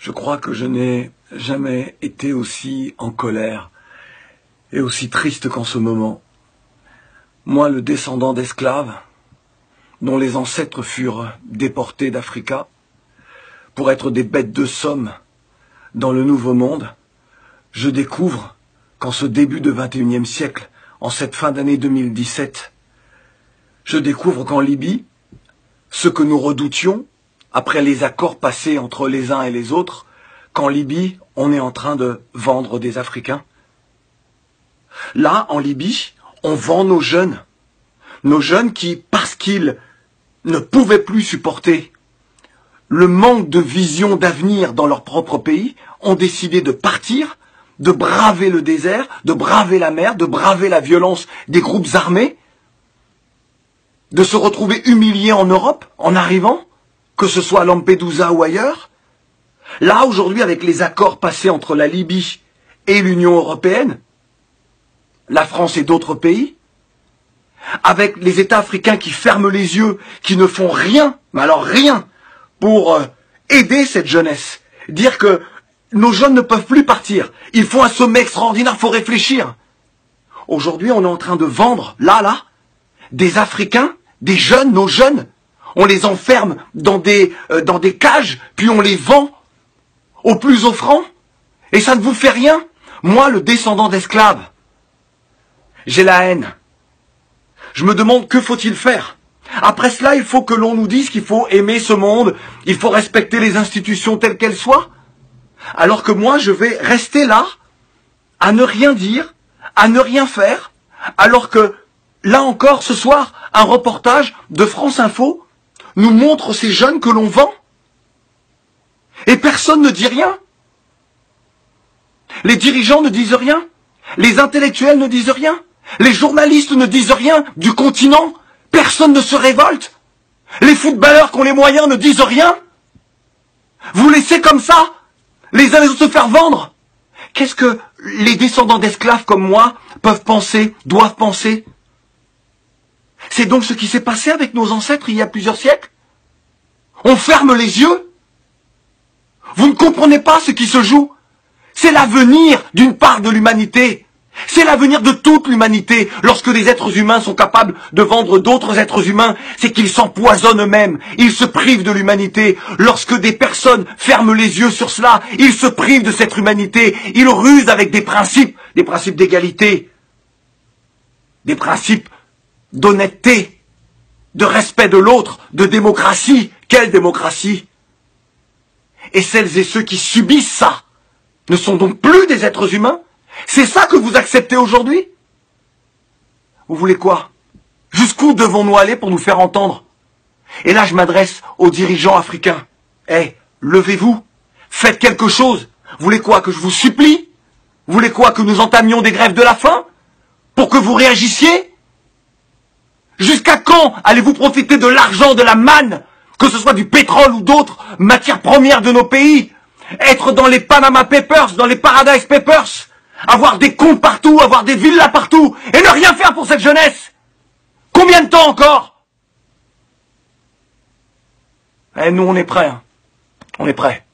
Je crois que je n'ai jamais été aussi en colère et aussi triste qu'en ce moment. Moi, le descendant d'esclaves, dont les ancêtres furent déportés d'Africa pour être des bêtes de somme dans le Nouveau Monde, je découvre qu'en ce début de XXIe siècle, en cette fin d'année 2017, je découvre qu'en Libye, ce que nous redoutions, après les accords passés entre les uns et les autres, qu'en Libye, on est en train de vendre des Africains. Là, en Libye, on vend nos jeunes qui, parce qu'ils ne pouvaient plus supporter le manque de vision d'avenir dans leur propre pays, ont décidé de partir, de braver le désert, de braver la mer, de braver la violence des groupes armés, de se retrouver humiliés en Europe en arrivant, que ce soit à Lampedusa ou ailleurs. Là, aujourd'hui, avec les accords passés entre la Libye et l'Union européenne, la France et d'autres pays, avec les États africains qui ferment les yeux, qui ne font rien, mais alors rien, pour aider cette jeunesse. Dire que nos jeunes ne peuvent plus partir. Ils font un sommet extraordinaire, il faut réfléchir. Aujourd'hui, on est en train de vendre, là, des Africains, des jeunes, nos jeunes. On les enferme dans des cages, puis on les vend au plus offrant. Et ça ne vous fait rien. Moi, le descendant d'esclaves, j'ai la haine. Je me demande que faut-il faire. Après cela, il faut que l'on nous dise qu'il faut aimer ce monde, il faut respecter les institutions telles qu'elles soient. Alors que moi, je vais rester là, à ne rien dire, à ne rien faire, alors que, là encore, ce soir, un reportage de France Info nous montre ces jeunes que l'on vend. Et personne ne dit rien. Les dirigeants ne disent rien. Les intellectuels ne disent rien. Les journalistes ne disent rien du continent. Personne ne se révolte. Les footballeurs qui ont les moyens ne disent rien. Vous laissez comme ça les uns les autres se faire vendre. Qu'est-ce que les descendants d'esclaves comme moi peuvent penser, doivent penser? C'est donc ce qui s'est passé avec nos ancêtres il y a plusieurs siècles. On ferme les yeux. Vous ne comprenez pas ce qui se joue. C'est l'avenir d'une part de l'humanité. C'est l'avenir de toute l'humanité. Lorsque les êtres humains sont capables de vendre d'autres êtres humains, c'est qu'ils s'empoisonnent eux-mêmes. Ils se privent de l'humanité. Lorsque des personnes ferment les yeux sur cela, ils se privent de cette humanité. Ils rusent avec des principes d'égalité, des principes d'honnêteté, de respect de l'autre, de démocratie. Quelle démocratie? Et celles et ceux qui subissent ça ne sont donc plus des êtres humains? C'est ça que vous acceptez aujourd'hui? Vous voulez quoi? Jusqu'où devons-nous aller pour nous faire entendre? Et là, je m'adresse aux dirigeants africains. Levez-vous, faites quelque chose. Vous voulez quoi? Que je vous supplie? Vous voulez quoi? Que nous entamions des grèves de la faim? Pour que vous réagissiez? Jusqu'à quand allez-vous profiter de l'argent, de la manne, que ce soit du pétrole ou d'autres matières premières de nos pays? Être dans les Panama Papers, dans les Paradise Papers, avoir des comptes partout, avoir des villas partout, et ne rien faire pour cette jeunesse? Combien de temps encore? Nous, on est prêts. On est prêts.